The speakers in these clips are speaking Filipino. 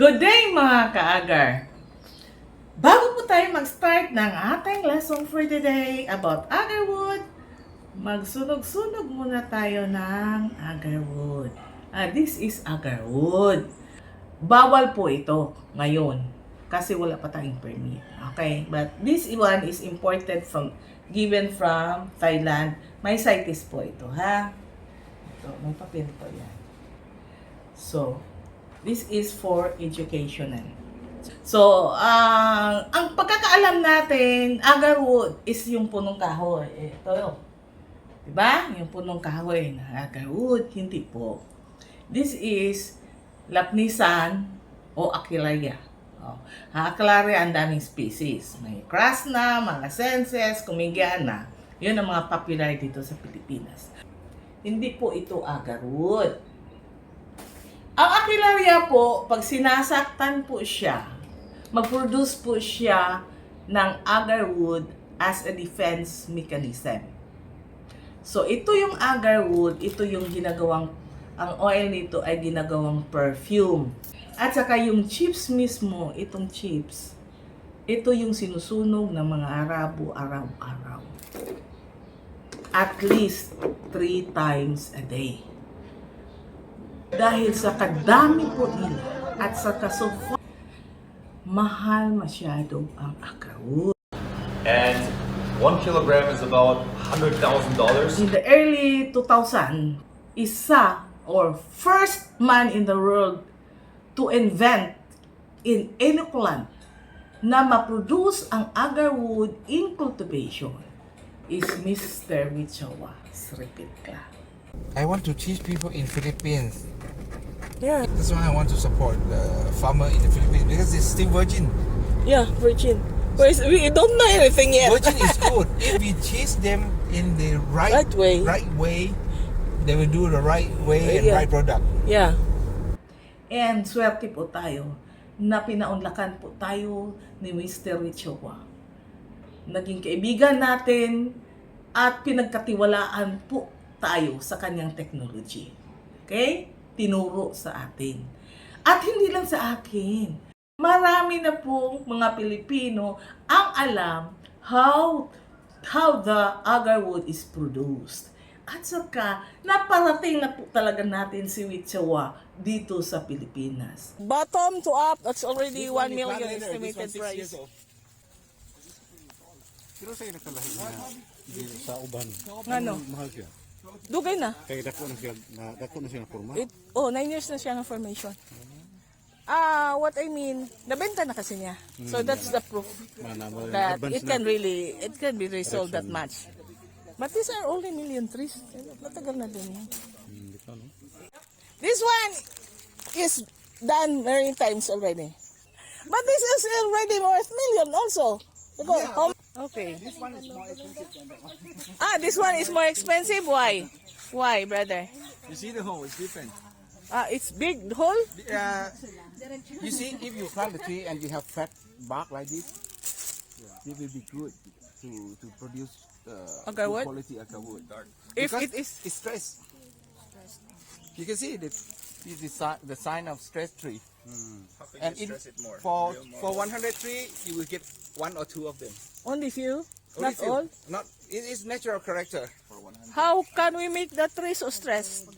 Good day mga ka-agar! Bago po tayo mag-start ng ating lesson for today about agarwood, magsunog-sunog muna tayo ng agarwood. This is agarwood. Bawal po ito ngayon kasi wala pa tayong permit. Okay? But this one is imported given from Thailand. May CITES po ito, ha? Ito, may papel po yan. So, this is for educational. So, ang pagkakaalam natin, agarwood is yung punong kahoy. Ito yun. Diba? Yung punong kahoy na agarwood. Hindi po. This is lapnisan o akilaya. Akilaya ang daming species. May krasna, mga senses, kumigiana. Yun ang mga popular dito sa Pilipinas. Hindi po ito agarwood. Ang Aquilaria po, pag sinasaktan po siya, mag-produce po siya ng agarwood as a defense mechanism. So, ito yung agarwood, ito yung ang oil nito ay ginagawang perfume. At saka yung chips mismo, itong chips, ito yung sinusunog ng mga Arabo araw-araw. At least 3 times a day. Dahil sa kadami po nila at sa kasufo, mahal masyado ang agarwood. And 1 kilogram is about $100,000. In the early 2000, first man in the world to invent in inoculant na ma-produce ang agarwood in cultivation is Mr. Wichawa Sripitla. I want to teach people in Philippines. Yeah, That's why I want to support the farmer in the Philippines because it's still virgin. yeah, virgin. We don't know anything yet. Virgin is good. If we teach them in the Right way. they will do the right way and Yeah. right product. Yeah. And swerte po tayo na pinaunlakan po tayo ni Mr. Wichawa. Naging kaibigan natin at pinagkatiwalaan po tayo sa kanyang technology. Okay? Tinuro sa atin. At hindi lang sa akin. Marami na pong mga Pilipino ang alam how the agarwood is produced. At saka, naparating na po talaga natin si Wichawa dito sa Pilipinas. Bottom to up, that's already 1 million estimated price. Pero sa nakalahin na sa uban. Ano? Mahal siya. Dugay na. Kaya dako na siya na forma. 9 years na siya ng formation. What I mean, nabenta na kasi niya. So that's the proof that it can be resold that much. But these are only million trees. Matagal na din yan. This one is done many times already. But this is already worth million also. Okay. This one is more expensive than that one. This one is more expensive. Why? Why, brother? You see the hole, it's different. It's big hole. You see, if you plant the tree and you have fat bark like this, it will be good to produce Agarwood? good quality agarwood. If Because it is it's stress. You can see the sign of stress tree. And for 100 tree, you will get 1 or 2 of them. only few, Only not few. all. Not it is natural character. How can we make the tree so stressed?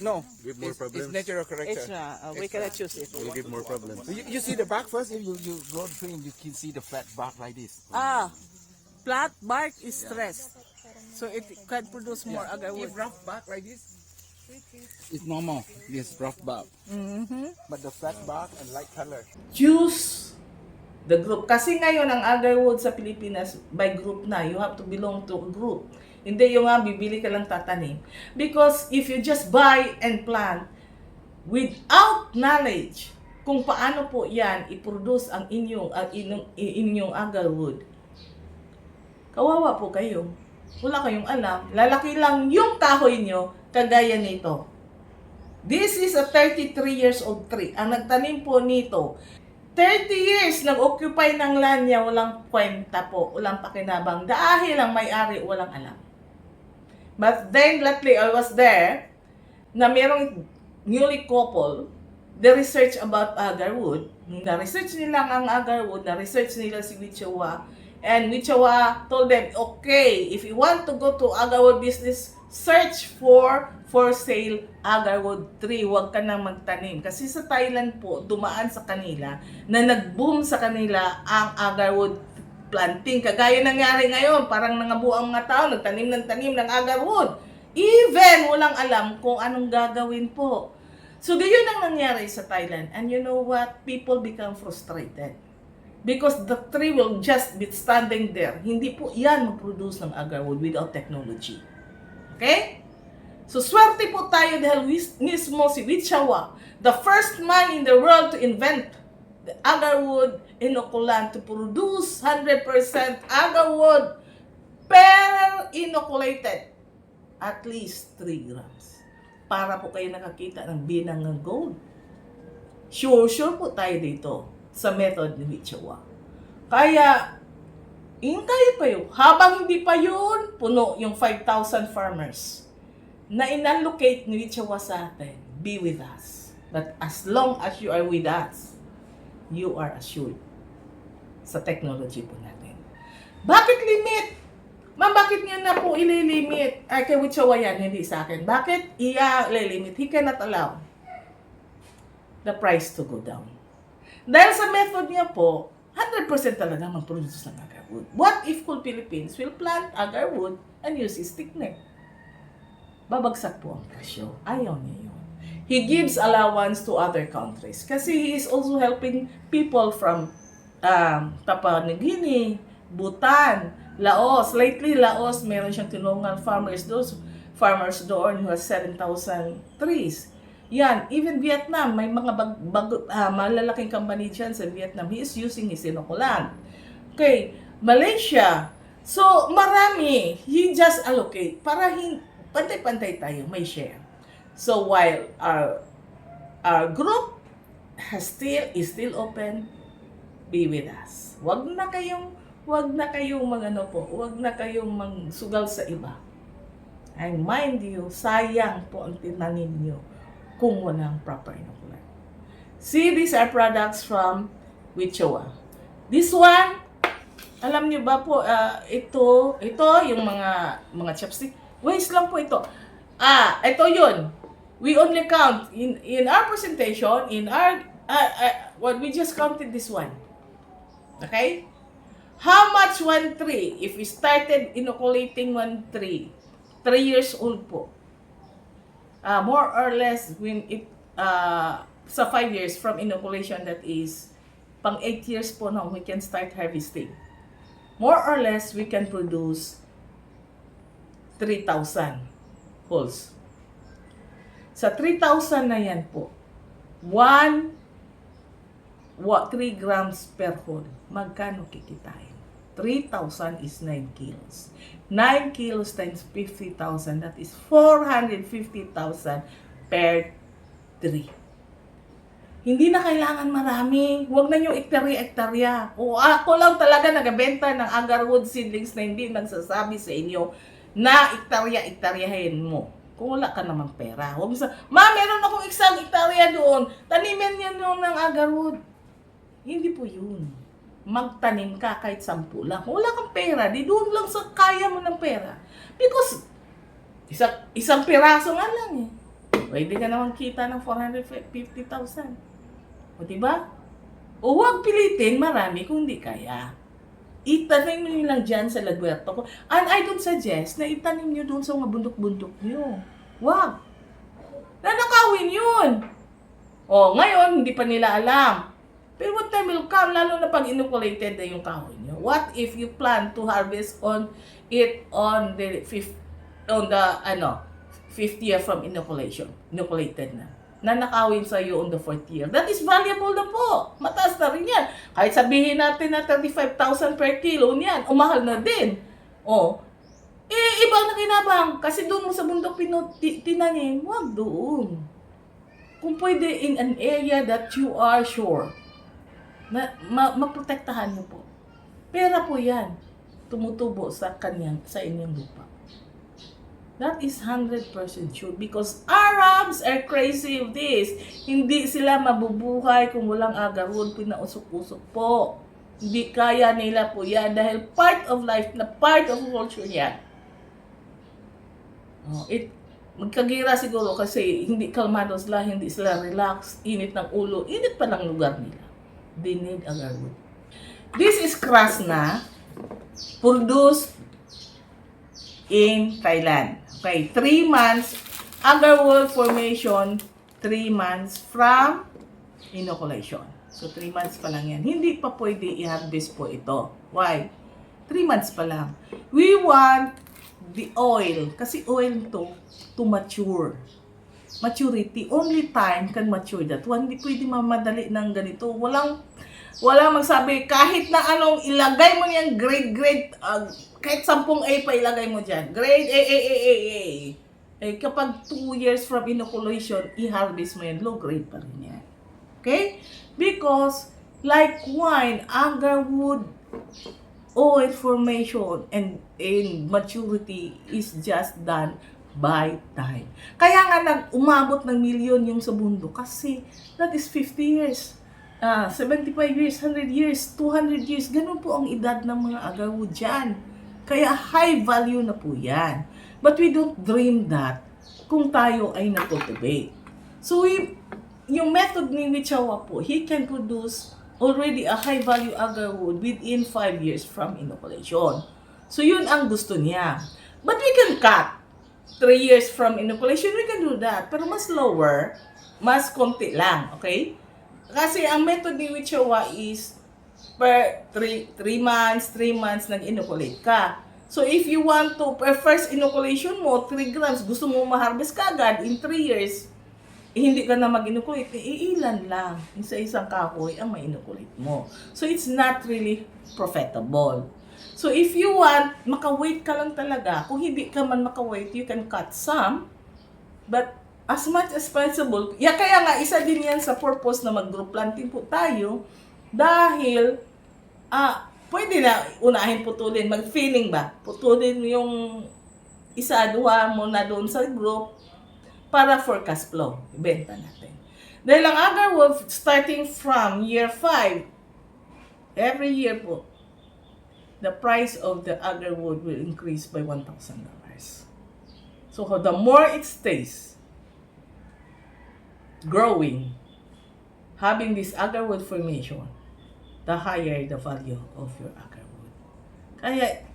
No, Give more it's problems. natural character. It's we cannot choose it. Will give more problems. You see the bark first. If you grow the tree, you can see the flat bark like this. Flat bark is stressed, so it can produce more agarwood. If rough bark like this, it's normal. This rough bark. But the flat bark and light color. Choose the group. Kasi ngayon ang agarwood sa Pilipinas by group na. You have to belong to a group. Hindi yung bibili ka lang tatanim. Because if you just buy and plant without knowledge kung paano po yan i-produce ang inyong agarwood, kawawa po kayo. Wala kayong alam. Lalaki lang yung kahoy nyo kagaya nito. This is a 33 years old tree. Ang nagtanim po nito, 30 years nag-occupy ng land niya, walang kwenta po, walang pakinabang. Dahil ang may-ari, walang alam. But then, lately, I was there, na merong newly couple, the research about agarwood. Na-research nila ang agarwood, na-research nila si Wichawa. And Wichawa told them, okay, if you want to go to agarwood business, search for sale agarwood tree. Huwag ka nang magtanim. Kasi sa Thailand po, dumaan sa kanila na nag-boom sa kanila ang agarwood planting. Kagaya nangyari ngayon, parang nangabu ang mga tao, nagtanim ng agarwood. Even walang alam kung anong gagawin po. So, ganyan ang nangyari sa Thailand. And you know what? People become frustrated. Because the tree will just be standing there. Hindi po yan mag-produce ng agarwood without technology. Okay? So, swerte po tayo dahil mismo si Wichawa, the first man in the world to invent the agarwood inoculant to produce 100% agarwood per inoculated at least 3 grams. Para po kayo nakakita ng binang ng gold. Sure po tayo dito sa method ni Wichawa. Kaya, kaya pa yun. Habang hindi pa yun, puno yung 5,000 farmers na inallocate ni Wichawa sa atin. Be with us. But as long as you are with us, you are assured sa technology po natin. Bakit limit? Ma'am, bakit niya na po ililimit? Ay, kay Wichawa yan, hindi sa akin. Bakit ililimit? He cannot allow the price to go down. Dahil sa method niya po, 100% talaga mag-produce ng agarwood. What if Cool Philippines will plant agarwood and use his sticknet? Babagsak po ang presyo. Ayaw niya yun. He gives allowance to other countries kasi he is also helping people from Papua New Guinea, Bhutan, Laos. Lately, Laos, meron siyang tinulungan farmers doon who has 7,000 trees. Yan, even Vietnam, may mga malalaking company dyan sa Vietnam. He is using his inoculant. Okay, Malaysia. So, marami. He just allocate para pantay-pantay tayo, may share. So, while our group is still open, be with us. Wag na kayong mangsugal sa iba. And mind you, sayang po ang tinanim nyo kung walang proper inoculant. See, these are products from Wichawa. This one, alam niyo ba po, ito yung mga chopstick. Waste lang po ito. Ito yun. We only count in our presentation, in our what we just counted this one. Okay? How much one tree? If we started inoculating one tree, 3 years old po. More or less when it sa 5 years from inoculation, that is pang 8 years po na we can start harvesting. More or less we can produce 3,000 holes. Sa 3,000 na yan po, 3 grams per hole. Magkano kikitain? 3,000 is 9 kilos. 9 kilos times 50,000, that is 450,000 per tree. Hindi na kailangan marami. Huwag na yung ektarya-ektarya. O ako lang talaga nagabenta ng agarwood seedlings na hindi nagsasabi sa inyo na ektarya-ektaryahin mo. Kung wala ka namang pera. Huwag mo meron akong isang ektarya doon. Tanimin niya noon ng agarwood. Hindi po yun. Magtanim ka kahit 10 lang. Kung wala kang pera, di doon lang sa kaya mo ng pera. Because, isang piraso nga lang eh. Pwede ka naman kita ng 450,000. O diba? O huwag pilitin marami kung di kaya. Itanim nyo lang dyan sa lagwerto ko. And I don't suggest na itanim nyo doon sa mga bundok-bundok nyo. Huwag. Nanakawin yun. O, ngayon, hindi pa nila alam. Pero what time will come, lalo na pag inoculated na yung kahoy nyo. What if you plan to harvest on the 5th year from inoculation? Inoculated na. Nanakawin sa iyo on the 4th year. That is valuable na po. Mataas na rin yan. Kahit sabihin natin na 35,000 per kilo niyan, umahal na din. Ibang nakinabang. Kasi doon mo sa bundok tinanim, wag doon. Kung pwede in an area that you are sure na maprotektahan niyo po. Pera po yan. Tumutubo sa inyong lupa. That is 100% sure because Arabs are crazy of this. Hindi sila mabubuhay kung walang agarwood, pinausok-usok po. Hindi kaya nila po yan dahil part of life na part of culture yan. Magkagira siguro kasi hindi kalmado sila, hindi sila relax, init ng ulo, init pa ng lugar nila. They need agarwood. This is krasna, produced in Thailand. Okay, 3 months, agarwood formation, 3 months from inoculation. So, 3 months pa lang yan. Hindi pa pwede i-harvest po ito. Why? 3 months pa lang. We want the oil, kasi oil to mature. Maturity, only time can mature that. Hindi pwede mamadali ng ganito. Walang magsabi, kahit na anong ilagay mo yan, grade, kahit 10 A pa ilagay mo dyan. Grade A. Eh, kapag 2 years from inoculation, i-harvest mo yan, low grade pa rin yan. Okay? Because, like wine, agarwood, oil formation, and maturity is just done by time. Kaya nga umabot ng milyon yung sa bundok kasi that is 50 years. 75 years, 100 years, 200 years, ganun po ang edad ng mga agarwood dyan. Kaya high value na po yan. But we don't dream that kung tayo ay nakultivate. So, yung method ni Wichawa po, he can produce already a high value agarwood within 5 years from inoculation. So, yun ang gusto niya. But we can cut 3 years from inoculation, we can do that. Pero mas lower, mas konti lang, okay? Kasi ang method ni Wichawa is per 3 months nag-inoculate ka. So if you want to, per first inoculation mo, 3 grams, gusto mo ma-harvest ka agad in 3 years, hindi ka na mag-inoculate, ilan lang, isa-isang kahoy ang ma-inoculate mo. So it's not really profitable. So if you want, maka-wait ka lang talaga. Kung hindi ka man maka-wait, you can cut some, but as much as possible, kaya nga isa din yan sa purpose na mag-group planting po tayo dahil pwede na unahin putulin, mag-feeling ba? Putulin yung isa, duha mo na doon sa group para for cash flow. Ibenta natin. Dahil ang agarwood, starting from year 5, every year po, the price of the agarwood will increase by $1,000. So the more it stays growing, having this agarwood formation, the higher the value of your agarwood. Kaya,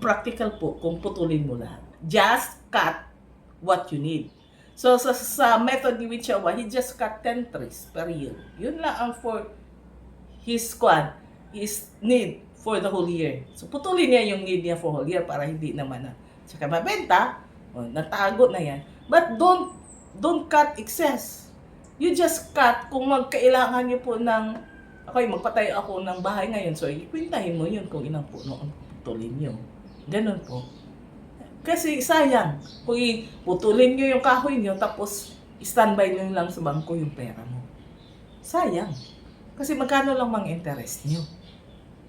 practical po kung putulin mo lahat. Just cut what you need. So, sa method ni Wichawa, he just cut 10 trees per year. Yun lang ang for his squad, his need for the whole year. So, putulin niya yung need niya for whole year para hindi naman na saka mabenta, natago na yan. But don't cut excess. You just cut kung magkailangan niyo po ng, magpatayo ako ng bahay ngayon, so ikwintahin mo yun kung ilang puno ang putulin niyo. Ganun po. Kasi sayang, kung putulin niyo yung kahoy niyo, tapos standby niyo lang sa bangko yung pera mo. Sayang. Kasi magkano lang mang interest niyo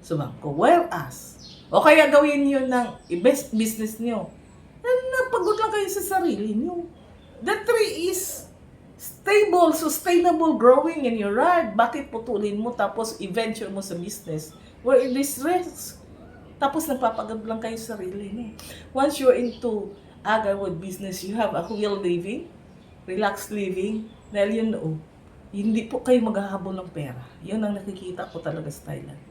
sa bangko. Whereas, o kaya gawin niyo ng best business niyo. Napagod lang kayo sa sarili niyo. The tree is stable, sustainable growing in your yard. Bakit putulin mo tapos i-venture mo sa business where it is risk? Tapos nagpapagod lang kayo sa sarili niyo. Once you're into agarwood business, you have a real living, relaxed living, dahil yun hindi po kayo maghahabol ng pera. Yun ang nakikita ko talaga sa Thailand.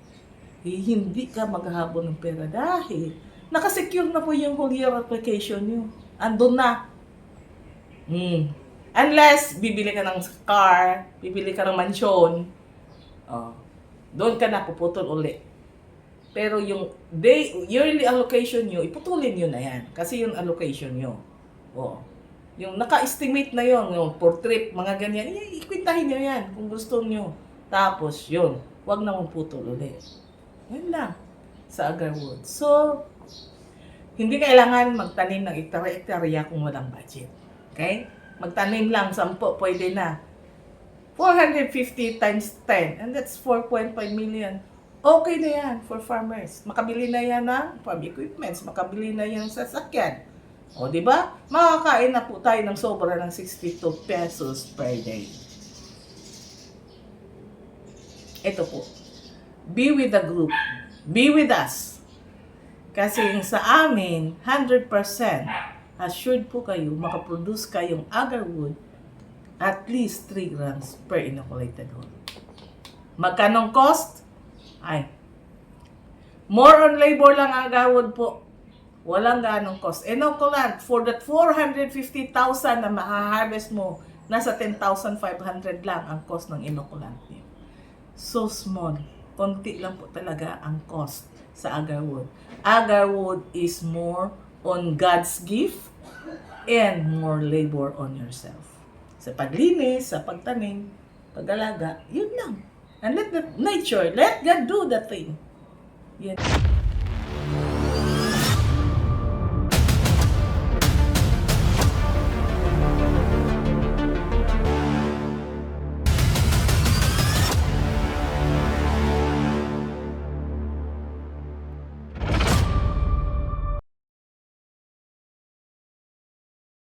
Hindi ka maghahabol ng pera dahil nakasecure na po yung whole year application nyo. Andun na. Unless bibili ka ng car, bibili ka ng mansyon, doon ka na puputol uli. Pero yung yearly allocation nyo, iputulin nyo na yan. Kasi yung allocation nyo. Yung naka-estimate na yun, yung for trip, mga ganyan, ikwintahin nyo yan kung gusto nyo. Tapos yun, wag na mong putol uli. Yan lang sa agarwood. So, hindi kailangan magtanim ng hektarya kung walang budget. Okay? Magtanim lang, 10, pwede na. 450 times 10, and that's 4.5 million. Okay na yan for farmers. Makabili na yan ng farm equipments, makabili na yan ng sasakyan. O, di ba? Makakain na po tayo ng sobra ng 62 pesos per day. Ito po. Be with the group. Be with us. Kasi sa amin, 100% assured po kayo, makaproduce kayong agarwood at least 3 grams per inoculated whole. Magkanong cost? Ay, more on labor lang ang agarwood po. Walang ganong cost. Inoculant, for that 450,000 na maha-harvest mo, nasa 10,500 lang ang cost ng inoculant niyo. So small. Konti lang po talaga ang cost sa agarwood. Agarwood is more on God's gift and more labor on yourself. Sa paglinis, sa pagtanim, pag-alaga, yun lang. And let the nature, let God do the thing. Yun.